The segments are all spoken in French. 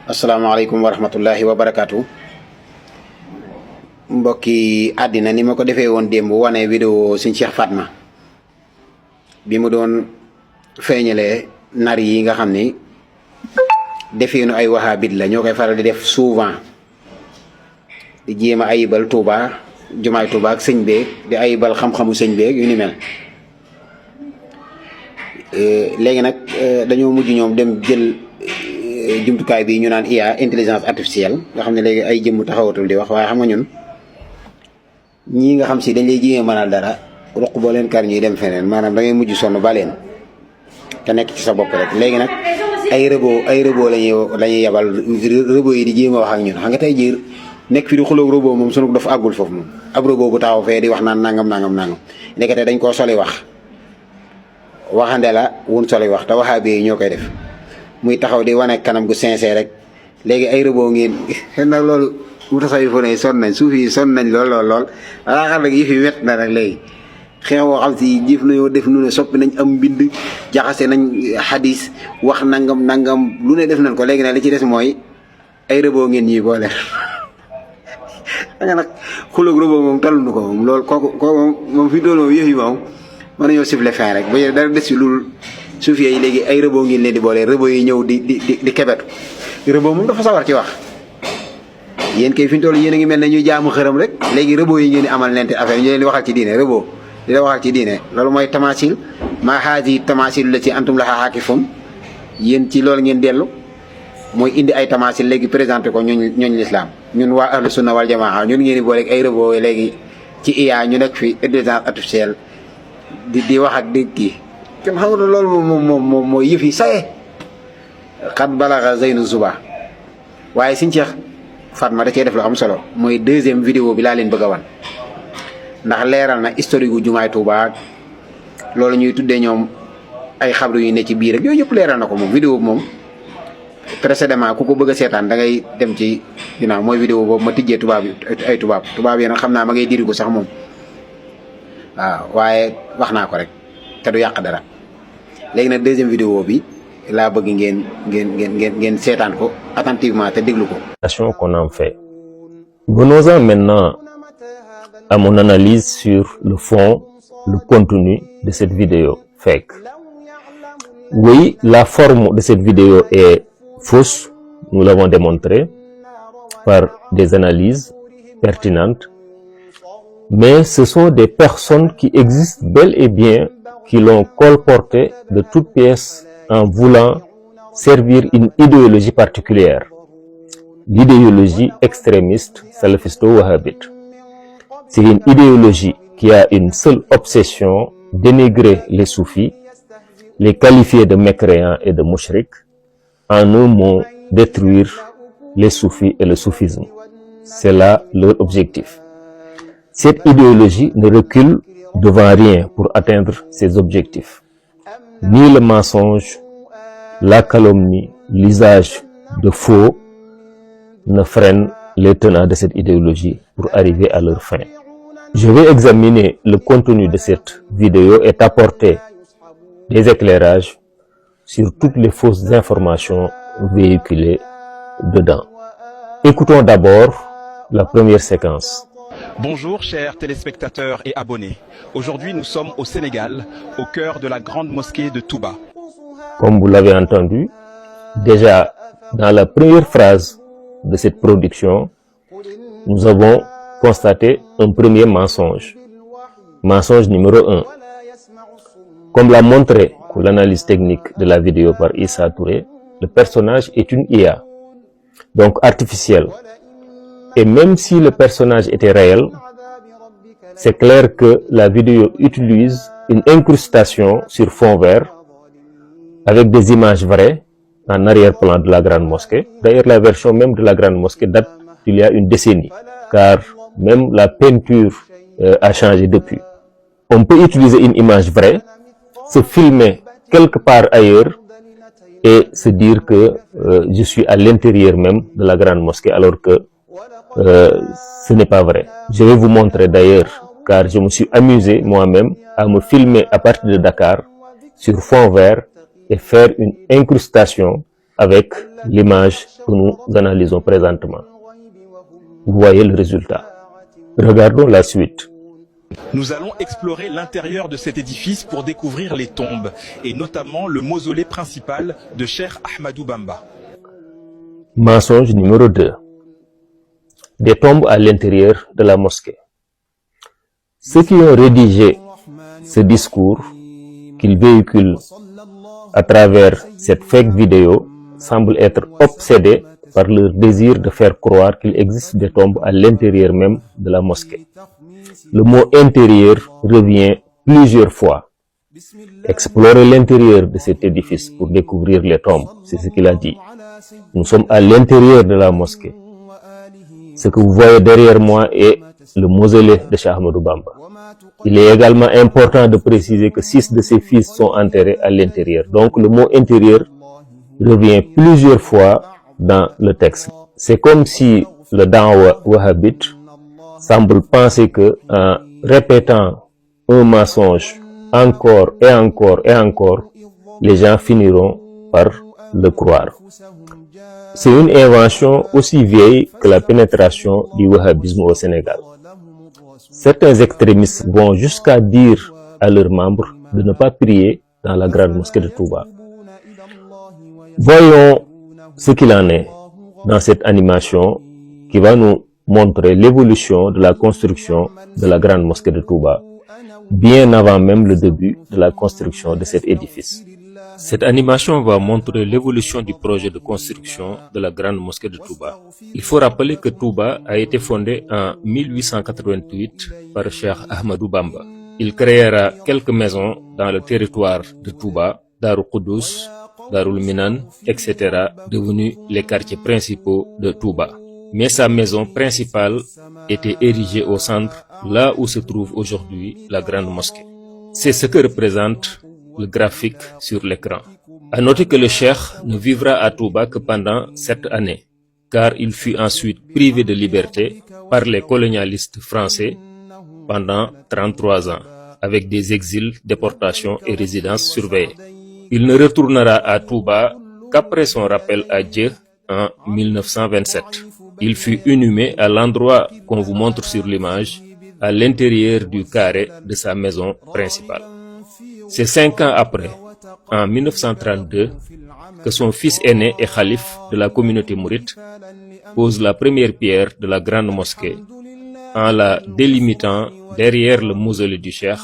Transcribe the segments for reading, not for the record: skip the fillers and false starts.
asalaamaaleykum wa rahmatullahi wa barakaatu. Mbokki àddina ni ma ko defee woon démb wane vidéo sëñ Cheikh Fatma bi mu doon feeñalee nar yi nga xam ni defeenu ay wahabit la ñoo koy faral di def souvent di jéem a ayibal Touba jumaay Touba ak sëñ beeg di ayibal xam-xamu sëñ beeg yu ni mel. Léegi nag dañoo mujj ñoom dem jël jumtukaay bi ñu naan IA intelligence artificielle nga xam ne léegi ay jëmm taxawatul di wax waaye xam nga ñun ñii nga xam si dañ lay jéem mënal dara ruq boo leen kar ñuy dem feneen maanaam da ngay mujj sonn ba leen te nekk ci sa bopp rek. léegi nag ay rëboo lañuy yabal rëboo yi di jéem a wax ak ñun xam nga tey jii nekk fi di xuloog rëboo moom sunu dafa àggul foofu moom ab rëboo bu taxaw fee di wax naan nangam nekkate dañ koo soli wax waxande la wun soli wax te waxaa bi ñoo koy def muy taxaw di wane kanam gu sincère rek. léegi ay rëboo ngeen xëy na loolu mu tasaw fu ne sonn nañ suuf yi sonn nañ lool alaa xam nag yëf yi wet na nag léegi xeex woo xam si jëf nañoo def nu ne soppi nañ am mbind jaxase nañ xadis wax nangam lu ne def nañ ko. léegi nag li ci des mooy ay rëboo ngeen ñii boole da nga nag xuloog rëboo moom talunu ko moom loolu kooku moom fi dool moom yëf yi moom mën nañoo siffler fin rek ba dara des fi loolu suuf yi léegi ay rëboo ngeen leen di boole rëboo yi ñëw di kebetu rëboo moom dafa sawar ci wax. yéen kay fi ñu toll yéen a ngi mel ne ñuy jaamu xërëm rek léegi rëboo yi ngeen di amal lente affaire ñu leen di waxal ci diine rëboo di la waxal ci diine loolu mooy tamasil maa haadi tamasil la ci antum la xaakifun yéen ci loolu ngeen dellu mooy indi ay tamasil léegi présenté ko ñooñ lislaam ñun waa ahlu sunna wal jamaa ñun ngeen di boole ay rëboo léegi ci IA ñu nekk fi intelligence artificielle di wax ak di kii kenn xam nga loolu moom mooy yëf yi saye xat balaxa zeynu zuba. waaye Sëñ Cheikh Fatma da cee def lu am solo mooy deuxième vidéo bi laa leen bëgg a wan ndax leeral na historique gu jumaay Touba loolu ñuy tuddee ñoom ay xabru yu ne ci biir ak yooyu yëpp leeral na ko moom. vidéo bi moom précédemment ku ko bëgg a seetaan da ngay dem ci ginnaaw mooy vidéo boobu ma tijjee tubaab yi nag xam naa ma ngay diri ko sax moom waaw waaye wax naa ko rek te du yàq dara. léegi nag deuxième vidéo bi laa bëgg ngeen seetaan ko attentivement te déglu ko. Qu'on en fait. Venons-en maintenant à mon analyse sur le fond, le contenu de cette vidéo fake. Oui, la forme de cette vidéo est fausse, nous l'avons démontré par des analyses pertinentes, mais ce sont des personnes qui existent bel et bien, qui l'ont colporté de toutes pièces en voulant servir une idéologie particulière, l'idéologie extrémiste salafisto-wahhabite. C'est une idéologie qui a une seule obsession, dénigrer les soufis, les qualifier de mécréants et de mouchriks, en un mot, détruire les soufis et le soufisme. C'est là leur objectif. Cette idéologie ne recule devant rien pour atteindre ses objectifs. Ni le mensonge, la calomnie, l'usage de faux ne freinent les tenants de cette idéologie pour arriver à leur fin. Je vais examiner le contenu de cette vidéo et apporter des éclairages sur toutes les fausses informations véhiculées dedans. Écoutons d'abord la première séquence. Bonjour chers téléspectateurs et abonnés. Aujourd'hui nous sommes au Sénégal, au cœur de la grande mosquée de Touba. Comme vous l'avez entendu, déjà dans la première phrase de cette production, nous avons constaté un premier mensonge. Mensonge numéro 1. Comme l'a montré l'analyse technique de la vidéo par Issa Touré, le personnage est une IA, donc artificielle. Et même si le personnage était réel, c'est clair que la vidéo utilise une incrustation sur fond vert avec des images vraies en arrière-plan de la grande mosquée. D'ailleurs, la version même de la grande mosquée date d'il y a une décennie, car même la peinture a changé depuis. On peut utiliser une image vraie, se filmer quelque part ailleurs et se dire que je suis à l'intérieur même de la grande mosquée, alors que ce n'est pas vrai. Je vais vous montrer d'ailleurs, car je me suis amusé moi-même à me filmer à partir de Dakar sur fond vert et faire une incrustation avec l'image que nous analysons présentement. Vous voyez le résultat. Regardons la suite. Nous allons explorer l'intérieur de cet édifice pour découvrir les tombes, et notamment le mausolée principal de Cheikh Ahmadou Bamba. Mensonge numéro 2. Des tombes à l'intérieur de la mosquée. Ceux qui ont rédigé ce discours qu'ils véhiculent à travers cette fake vidéo semblent être obsédés par leur désir de faire croire qu'il existe des tombes à l'intérieur même de la mosquée. Le mot intérieur revient plusieurs fois. Explorez l'intérieur de cet édifice pour découvrir les tombes, c'est ce qu'il a dit. Nous sommes à l'intérieur de la mosquée. Ce que vous voyez derrière moi est le mausolée de Cheikh Ahmadou Bamba. Il est également important de préciser que 6 de ses fils sont enterrés à l'intérieur. Donc le mot intérieur revient plusieurs fois dans le texte. C'est comme si le Da'wa wahhabite semble penser que en répétant un mensonge encore et encore et encore, les gens finiront par le croire. C'est une invention aussi vieille que la pénétration du wahhabisme au Sénégal. Certains extrémistes vont jusqu'à dire à leurs membres de ne pas prier dans la grande mosquée de Touba. Voyons ce qu'il en est dans cette animation qui va nous montrer l'évolution de la construction de la grande mosquée de Touba, bien avant même le début de la construction de cet édifice. Cette animation va montrer l'évolution du projet de construction de la grande mosquée de Touba. Il faut rappeler que Touba a été fondée en 1888 par Cheikh Ahmadou Bamba. Il créera quelques maisons dans le territoire de Touba, Darou Koudous, Darul Minan, etc., devenus les quartiers principaux de Touba. Mais sa maison principale était érigée au centre, là où se trouve aujourd'hui la grande mosquée. C'est ce que représente le graphique sur l'écran. À noter que le cheikh ne vivra à Touba que pendant 7 années, car il fut ensuite privé de liberté par les colonialistes français pendant 33 ans, avec des exils, déportations et résidences surveillées. Il ne retournera à Touba qu'après son rappel à Dieu en 1927. Il fut inhumé à l'endroit qu'on vous montre sur l'image, à l'intérieur du carré de sa maison principale. C'est 5 ans après, en 1932, que son fils aîné et khalife de la communauté mouride pose la première pierre de la grande mosquée en la délimitant derrière le mausolée du cheikh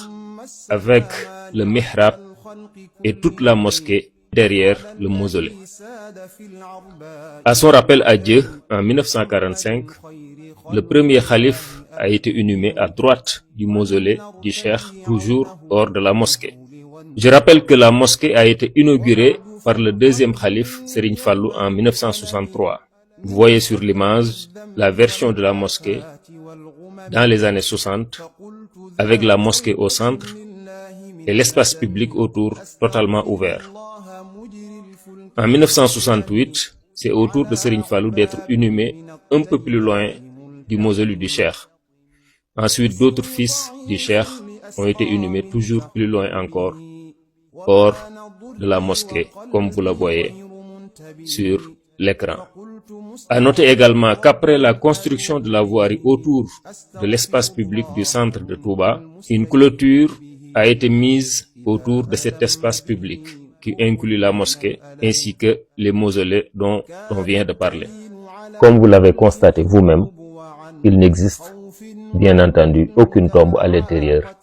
avec le mihrab et toute la mosquée derrière le mausolée. À son rappel à Dieu, en 1945, le premier khalife a été inhumé à droite du mausolée du cheikh, toujours hors de la mosquée. Je rappelle que la mosquée a été inaugurée par le deuxième khalife, Serigne Fallou, en 1963. Vous voyez sur l'image la version de la mosquée dans les années 60, avec la mosquée au centre et l'espace public autour totalement ouvert. En 1968, c'est au tour de Serigne Fallou d'être inhumé un peu plus loin du mausolée du cheikh. Ensuite, d'autres fils du cheikh ont été inhumés toujours plus loin encore, hors de la mosquée, comme vous la voyez sur l'écran. À noter également qu'après la construction de la voirie autour de l'espace public du centre de Touba, une clôture a été mise autour de cet espace public qui inclut la mosquée ainsi que les mausolées dont on vient de parler. Comme vous l'avez constaté vous-même, il n'existe bien entendu aucune tombe à l'intérieur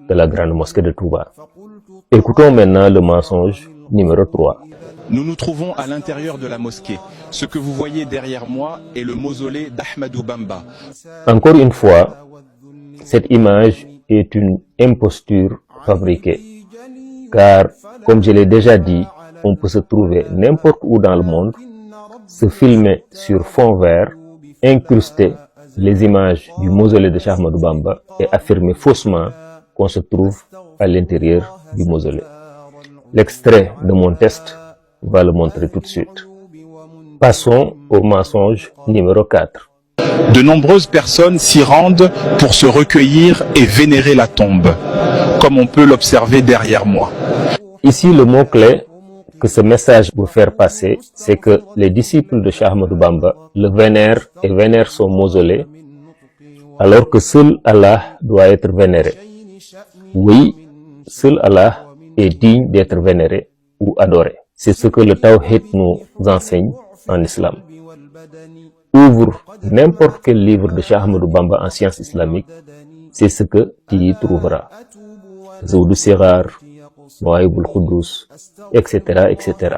de la grande mosquée de Touba. Écoutons maintenant le mensonge numéro 3. Nous nous trouvons à l'intérieur de la mosquée. Ce que vous voyez derrière moi est le mausolée d'Ahmadou Bamba. Encore une fois, cette image est une imposture fabriquée. Car, comme je l'ai déjà dit, on peut se trouver n'importe où dans le monde, se filmer sur fond vert, incruster les images du mausolée de Cheikh Ahmadou Bamba et affirmer faussement qu'on se trouve à l'intérieur du mausolée. L'extrait de mon test va le montrer tout de suite. Passons au mensonge numéro 4. De nombreuses personnes s'y rendent pour se recueillir et vénérer la tombe, comme on peut l'observer derrière moi. Ici, le mot-clé que ce message veut faire passer, c'est que les disciples de Cheikh Ahmadou Bamba le vénèrent et vénèrent son mausolée, alors que seul Allah doit être vénéré. Oui, seul Allah est digne d'être vénéré ou adoré. C'est ce que le Tawhid nous enseigne en islam. Ouvre n'importe quel livre de Cheikh Ahmadou Bamba en sciences islamiques, c'est ce que tu y trouveras. Zawdu Sighar, Mawahibul Quddus, etc., etc.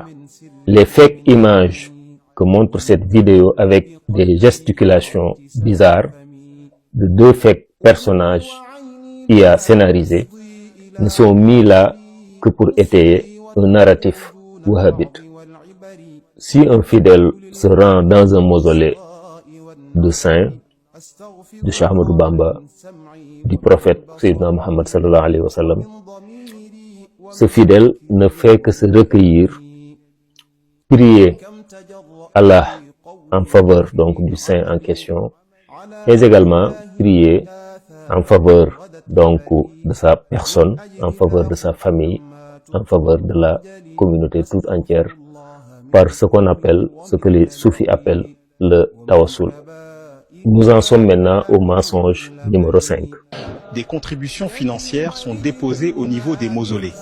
Les fake images que montre cette vidéo avec des gesticulations bizarres de deux fake personnages IA scénarisés ne sont mis là que pour étayer un narratif wahhabite. Si un fidèle se rend dans un mausolée de saints, de Cheikh Ahmadou Bamba, du prophète Sayyidina Muhammad sallallahu alayhi wa sallam, ce fidèle ne fait que se recueillir, prier Allah en faveur donc du saint en question, mais également prier en faveur donc de sa personne, en faveur de sa famille, en faveur de la communauté toute entière, par ce qu'on appelle, ce que les soufis appellent le tawassul. Nous en sommes maintenant au mensonge numéro 5. Des contributions financières sont déposées au niveau des mausolées.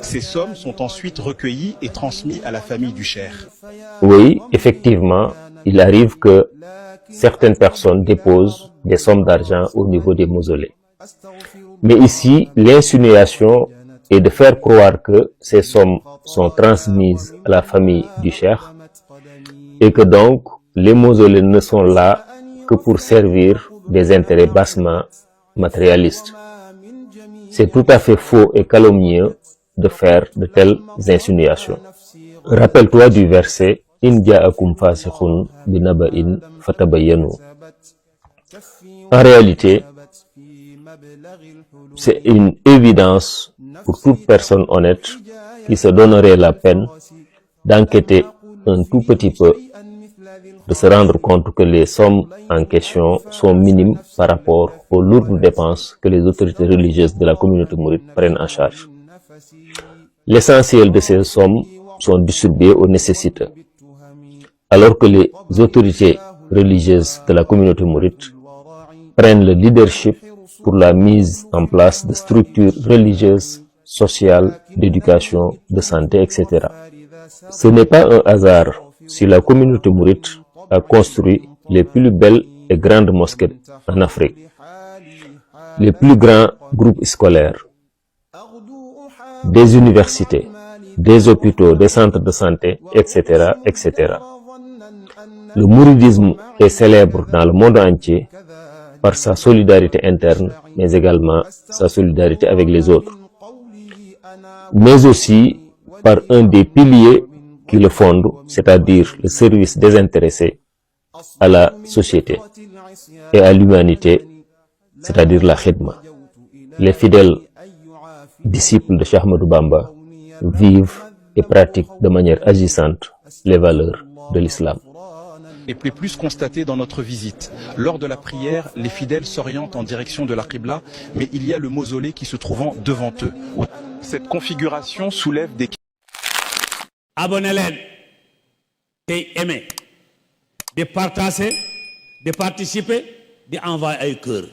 Ces sommes sont ensuite recueillies et transmises à la famille du cheikh. Oui, effectivement, il arrive que certaines personnes déposent des sommes d'argent au niveau des mausolées. Mais ici, l'insinuation est de faire croire que ces sommes sont transmises à la famille du cheikh et que donc les mausolées ne sont là que pour servir des intérêts bassement matérialistes. C'est tout à fait faux et calomnieux de faire de telles insinuations. Rappelle-toi du verset « In ja'akum fasikhun binaba'in fatabayyanu ». En réalité, c'est une évidence pour toute personne honnête qui se donnerait la peine d'enquêter un tout petit peu, de se rendre compte que les sommes en question sont minimes par rapport aux lourdes dépenses que les autorités religieuses de la communauté mouride prennent en charge. L'essentiel de ces sommes sont distribuées aux nécessiteux, alors que les autorités religieuses de la communauté mouride prennent le leadership pour la mise en place de structures religieuses, sociales, d'éducation, de santé, etc. Ce n'est pas un hasard si la communauté mouride a construit les plus belles et grandes mosquées en Afrique, les plus grands groupes scolaires, des universités, des hôpitaux, des centres de santé, etc., etc. Le mouridisme est célèbre dans le monde entier par sa solidarité interne, mais également sa solidarité avec les autres, mais aussi par un des piliers qui le fondent, c'est-à-dire le service désintéressé à la société et à l'humanité, c'est-à-dire la khidma. Les fidèles disciples de Cheikh Ahmadou Bamba vivent et pratiquent de manière agissante les valeurs de l'islam. Et plus constaté dans notre visite. Lors de la prière, les fidèles s'orientent en direction de la Qibla, mais il y a le mausolée qui se trouvant devant eux. Cette configuration soulève des... Abonnez-les, et aimez, de partager, de participer, d'envoyer un cœur.